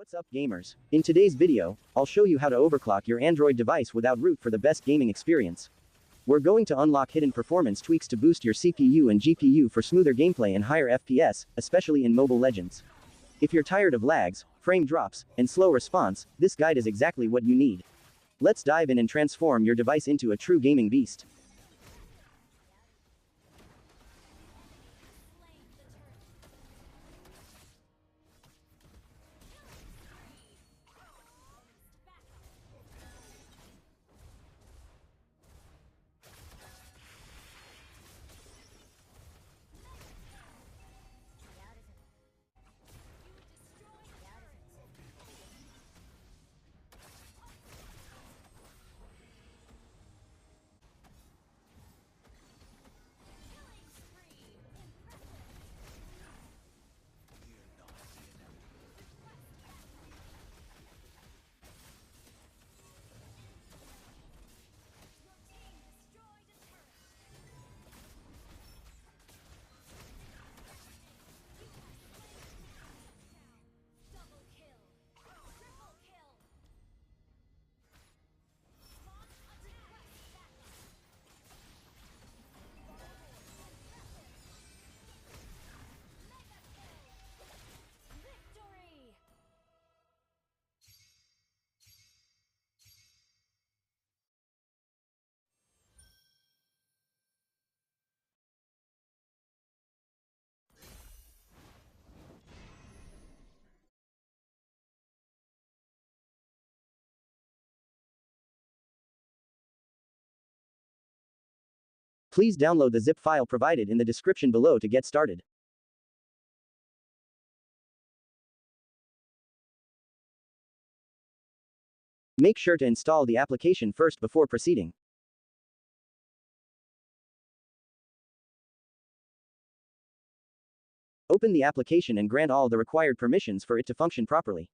What's up gamers? In today's video, I'll show you how to overclock your Android device without root for the best gaming experience. We're going to unlock hidden performance tweaks to boost your CPU and GPU for smoother gameplay and higher FPS, especially in Mobile Legends. If you're tired of lags, frame drops, and slow response, this guide is exactly what you need. Let's dive in and transform your device into a true gaming beast. Please download the zip file provided in the description below to get started. Make sure to install the application first before proceeding. Open the application and grant all the required permissions for it to function properly.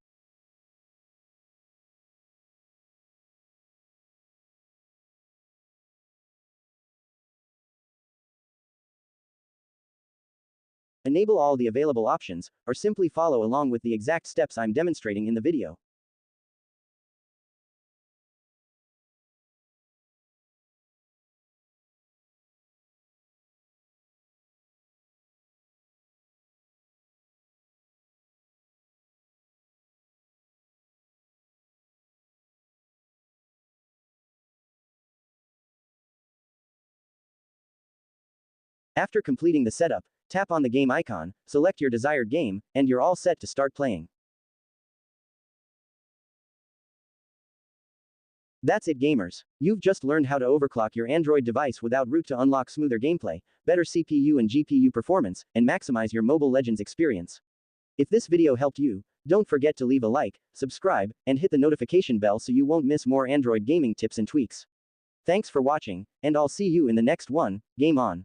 Enable all the available options, or simply follow along with the exact steps I'm demonstrating in the video. After completing the setup, tap on the game icon, select your desired game, and you're all set to start playing. That's it gamers. You've just learned how to overclock your Android device without root to unlock smoother gameplay, better CPU and GPU performance, and maximize your Mobile Legends experience. If this video helped you, don't forget to leave a like, subscribe, and hit the notification bell so you won't miss more Android gaming tips and tweaks. Thanks for watching, and I'll see you in the next one. Game on.